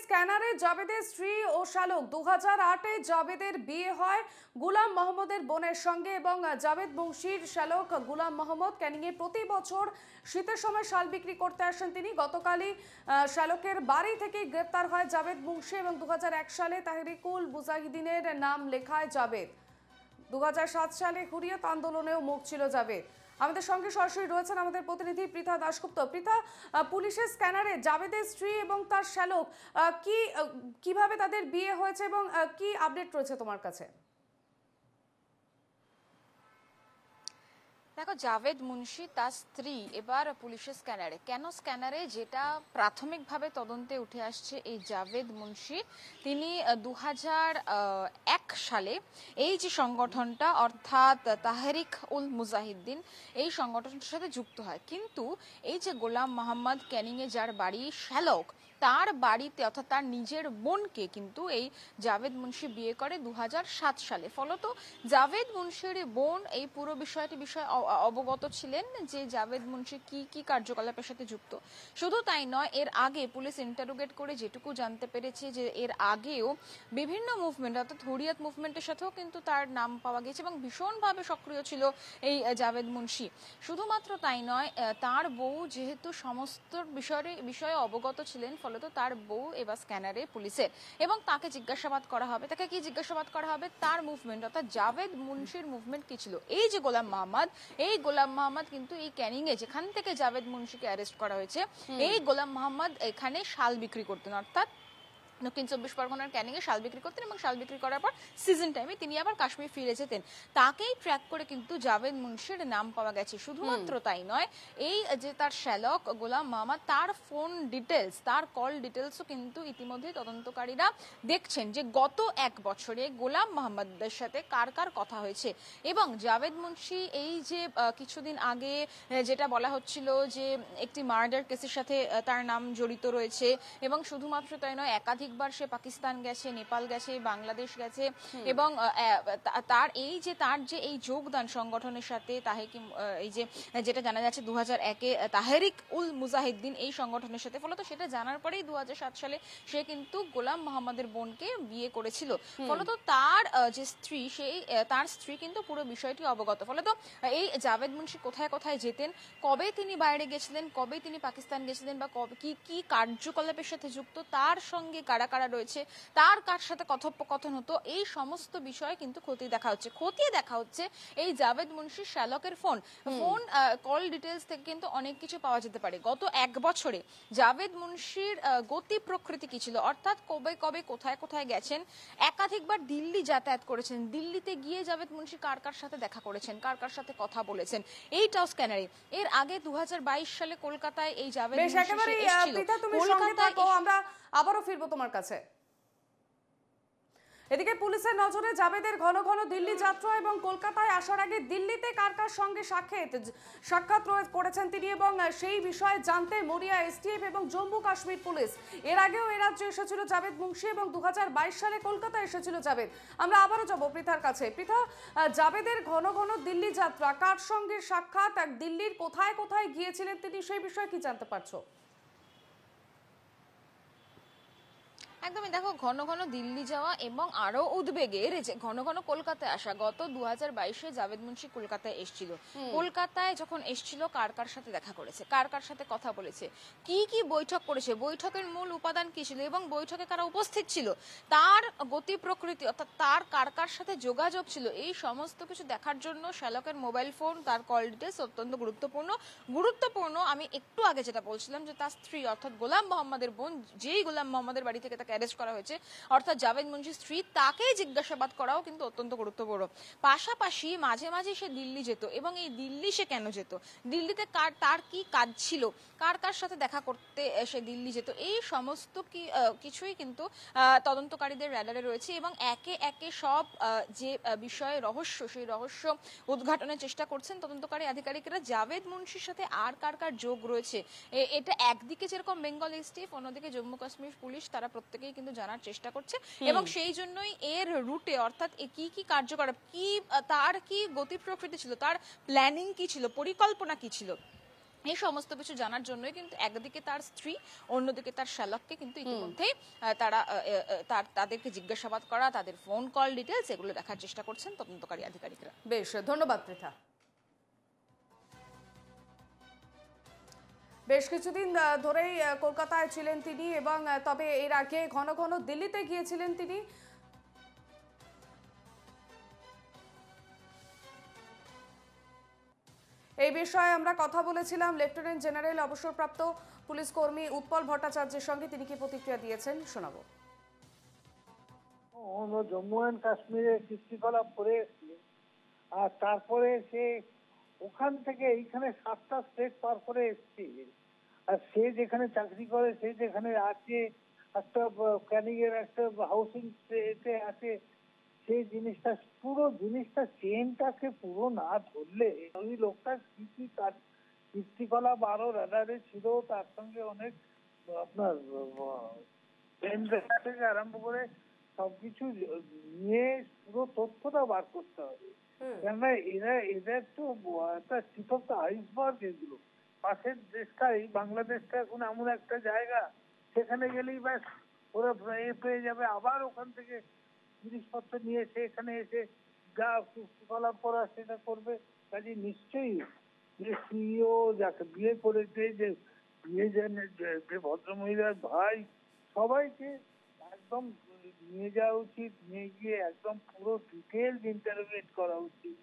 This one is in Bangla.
স্ক্যানারে জাবেদের স্ত্রী ও শালক 2008-এ জাবেদের বিয়ে হয় গুলাম মোহাম্মদের বোনের সঙ্গে এবং জাবেদ বংশীর শালক গুলাম মোহাম্মদ ক্যানিংয়ে প্রতি বছর শীতের সময় শাল বিক্রি করতে আসেন তিনি। গতকালই শালকের বাড়ি থেকে গ্রেপ্তার হয় জাবেদ বংশী এবং 2001 সালে তাহরিকুল মুজাহিদিনের নাম লেখায় জাবেদ। 2007 সালে হুরিয়ত আন্দোলনেও মুখ ছিল জাবেদ। আমাদের সঙ্গে সরাসরি রয়েছেন আমাদের প্রতিনিধি পৃথা দাশগুপ্ত। পৃথা, পুলিশের স্ক্যানারে জাবেদের স্ত্রী এবং তার শ্যালক কিভাবে তাদের বিয়ে হয়েছে এবং কি আপডেট রয়েছে তোমার কাছে? দেখো, জাভেদ মুন্সি তার স্ত্রী এবার পুলিশের স্ক্যানারে। কেন স্ক্যানারে? যেটা প্রাথমিকভাবে তদন্তে উঠে আসছে, এই জাভেদ মুন্সি তিনি 2001 সালে এই যে সংগঠনটা অর্থাৎ তাহরিক উল মুজাহিদ্দিন এই সংগঠনটার সাথে যুক্ত হয়। কিন্তু এই যে গোলাম মোহাম্মদ ক্যানিংয়ে যার বাড়ি শ্যালক, তার বাড়িতে অর্থাৎ তার নিজের বোনকে কিন্তু এই জাভেদ মুন্সি বিয়ে করে 2007 সালে। ফলত জাভেদ মুন্সির বোন এই পুরো বিষয়টি অবগত ছিলেন যে জাভেদ মুন্সি কি কি কার্যকলাপের সাথে যুক্ত। শুধু তাই নয়, এর আগে পুলিশ ইন্টারোগেট করে যেটুকু জানতে পেরেছে যে এর আগেও বিভিন্ন মুভমেন্ট অর্থাৎ হুরিয়াত মুভমেন্টের সাথেও কিন্তু তার নাম পাওয়া গেছে এবং ভীষণভাবে সক্রিয় ছিল এই জাভেদ মুন্সি। শুধুমাত্র তাই নয়, তার বউ যেহেতু সমস্ত বিষয়ে অবগত ছিলেন, ফলত তার বউ এবার স্ক্যানারে পুলিশের এবং তাকে জিজ্ঞাসাবাদ করা হবে। তাকে কি জিজ্ঞাসাবাদ করা হবে? তার মুভমেন্ট অর্থাৎ জাভেদ মুন্সির মুভমেন্ট কি ছিল। এই যে গোলাম মোহাম্মদ কিন্তু এই ক্যানিংয়ে যেখান থেকে জাভেদ মুন্সিকে অ্যারেস্ট করা হয়েছে, এই গোলাম মোহাম্মদ এখানে শাল বিক্রি করতেন, অর্থাৎ দক্ষিণ 24 পরগনার ক্যানিংয়ে শাল বিক্রি করতেন এবং শাল বিক্রি করার পর সিজন টাইমে তিনি আবার কাশ্মীর ফিরে যেতেন। তাকেই ট্র্যাক করে কিন্তু জাভেদ মুন্সির নাম পাওয়া গেছে। শুধুমাত্র তাই নয়, এই যে তার শ্যালক গোলাম মোহাম্মদ, তার ফোন ডিটেলস, তার কল ডিটেলসও কিন্তু ইতিমধ্যে তদন্তকারীরা দেখছেন যে গত 1 বছরে গোলাম মোহাম্মদের সাথে কার কার কথা হয়েছে। এবং জাভেদ মুন্সি এই যে কিছুদিন আগে যেটা বলা হচ্ছিল যে একটি মার্ডার কেসের সাথে তার নাম জড়িত রয়েছে এবং শুধুমাত্র তাই নয়, একাধিকবার সে পাকিস্তান গেছে, নেপাল গেছে, বাংলাদেশ গেছে এবং তার যে এই যোগদান সংগঠনের সাথে এই যে যেটা জানা যাচ্ছে 2001-এ তাহরিক উল মুজাহিদ্দিন এই সংগঠনের সাথে, ফলত সেটা জানার পরেই 2007 সালে সে কিন্তু গোলাম মোহাম্মদের বোনকে বিয়ে করেছিল। ফলত তার যে স্ত্রী, তার স্ত্রী কিন্তু পুরো বিষয়টি অবগত। ফলত এই জাভেদ মুন্সি কোথায় কোথায় যেতেন, কবে তিনি বাইরে গেছিলেন, কবে তিনি পাকিস্তান গেছিলেন বা কি কি কার্যকলাপের সাথে যুক্ত, তার সঙ্গে কারা কারা রয়েছে, তার কার সাথে কথোপকথন হতো, এই সমস্ত বিষয়ে কিন্তু খতিয়ে দেখা হচ্ছে এই জাভেদ মুন্সির শ্যালকের ফোন কল ডিটেলস থেকে কিন্তু অনেক কিছু পাওয়া যেতে পারে। গত 1 বছরে জাভেদ মুন্সির গতি প্রকৃতি কি ছিল, অর্থাৎ কবে কবে কোথায় কোথায় গেছেন, একাধিকবার দিল্লি যাতায়াত করেছেন, দিল্লিতে গিয়ে জাভেদ মুন্সি কার কার সাথে দেখা করেছেন, কার কার সাথে কথা বলেছেন, এইটাও স্ক্যানারে। এর আগে 2022 সালে কলকাতায় এই জাভেদ মুন্সি এসেছিল। আমরা আবারও ফিরবো তোমার কাছে। এদিকে পুলিশের নজরে জাবেদের ঘন ঘন দিল্লি যাত্রা এবং কলকাতায় আসার আগে দিল্লিতে কার কার সঙ্গে সাক্ষাৎ করেছেন তিনি এবং সেই বিষয়ে জানতে মরিয়া এসটিএফ এবং জম্মু কাশ্মীর পুলিশ। এর আগেও এ রাজ্যে এসেছিল জাভেদ মুন্সি এবং 2022 সালে কলকাতায় এসেছিল জাভেদ। আমরা আবারও যাবো পৃথার কাছে। পৃথা, জাবেদের ঘন ঘন দিল্লি যাত্রা, কার সঙ্গে সাক্ষাৎ, দিল্লির কোথায় কোথায় গিয়েছিলেন তিনি, সেই বিষয়ে কি জানতে পারছো? একদমই, দেখো, ঘন ঘন দিল্লি যাওয়া এবং আরো উদ্বেগের যে ঘন ঘন কলকাতায় আসা। গত 2022-এ জাভেদ মুন্সি কলকাতায় এসেছিল। কলকাতায় যখন এসেছিল কার কার সাথে দেখা করেছে, কার কার সাথে কথা বলেছে, কি কি বৈঠক করেছে, বৈঠকের মূল উপাদান কি ছিল এবং বৈঠকে কারা উপস্থিত ছিল, তার গতি প্রকৃতি অর্থাৎ তার কার কার সাথে যোগাযোগ ছিল, এই সমস্ত কিছু দেখার জন্য শ্যালকের মোবাইল ফোন, তার কল ডিটেলস অত্যন্ত গুরুত্বপূর্ণ। আমি একটু আগে যেটা বলছিলাম যে তার স্ত্রী অর্থাৎ গোলাম মোহাম্মদের বোন, যেই গোলাম মোহাম্মদের বাড়ি থেকে অ্যারেস্ট করা হয়েছে অর্থাৎ জাভেদ মুন্সির স্ত্রী, তাকে জিজ্ঞাসাবাদ করাও কিন্তু অত্যন্ত গুরুত্বপূর্ণ। পাশাপাশি মাঝে মাঝে সে দিল্লি যেত এবং এই দিল্লি সে কেন যেত, দিল্লিতে তার কি কাজ ছিল, কার কার সাথে দেখা করতে সে দিল্লি যেত, এই সমস্ত কিছুই কিন্তু তদন্তকারীদের রাডারে রয়েছে এবং একে একে সব যে বিষয়ে রহস্য, সেই রহস্য উদ্ঘাটনের চেষ্টা করছেন তদন্তকারী আধিকারিকরা। জাভেদ মুন্সির সাথে আর কার কার যোগ রয়েছে, এটা একদিকে যেরকম বেঙ্গল এসটিএফ, অন্যদিকে জম্মু কাশ্মীর পুলিশ, তারা প্রত্যেকেই কিন্তু জানার চেষ্টা করছে এবং সেই জন্যই এর রুটে অর্থাৎ কি কি কার্যকলাপ, তার কি গতি প্রকৃতি ছিল, তার প্ল্যানিং কি ছিল, পরিকল্পনা কি ছিল, এই সমস্ত কিছু জানার জন্যই কিন্তু একদিকে তার স্ত্রী, অন্যদিকে তার শ্যালককে কিন্তু ইতিমধ্যেই তারা তাদেরকে জিজ্ঞাসাবাদ করা, তাদের ফোন কল ডিটেলস এগুলো দেখার চেষ্টা করছেন তদন্তকারী আধিকারিকরা। বেশ, ধন্যবাদ পৃথা। বেশ কিছুদিন ধরেই কলকাতায় ছিলেন তিনি এবং তবে এর আগে ঘন ঘন দিল্লিতে গিয়েছিলেন তিনি। এই বিষয়ে আমরা কথা বলেছিলাম লেফটেন্যান্ট জেনারেল অবসরপ্রাপ্ত পুলিশ কর্মী উৎপল ভট্টাচার্যের সঙ্গে। তিনি কি প্রতিক্রিয়া দিয়েছেন শোনাবো। জম্মু অ্যান্ড কাশ্মীরে কৃষ্টিকলাপ করে এসেছে, আর তারপরে সে ওখান থেকে এইখানে 7টা স্টেট পার করে এসছে। আর সে যেখানে চাকরি করে, সে যেখানে আছে, একটা ক্যানিং এর একটা হাউসিং এতে আছে, সেই জিনিসটা পুরো জিনিসটা চেনটাকে পুরো না ধরলে ওই লোকটা কি কি তার কীর্তিকলাপ আরো রাডারে ছিল, তার সঙ্গে অনেক আপনার থেকে আরম্ভ করে সবকিছু নিয়ে পুরো তথ্যটা বার করতে হবে। কেননা এদের তো একটা টিপ অফ দ্য আইসবার্গ এগুলো। পাশের দেশটাই বাংলাদেশটা এখন এমন একটা জায়গা, সেখানে গেলেই ব্যাস ওরা পেয়ে যাবে। আবার ওখান থেকে জিনিসপত্র নিয়ে এসে এখানে এসে যা কলাপ করা সেটা করবে। কাজে নিশ্চয়ই যে সিইও যাকে বিয়ে করেছে, যে বিয়ে যে ভদ্রমহিলার ভাই, সবাইকে একদম নিয়ে যাওয়া উচিত, নিয়ে গিয়ে একদম পুরো ডিটেলস ইন্টারোগেট করা উচিত।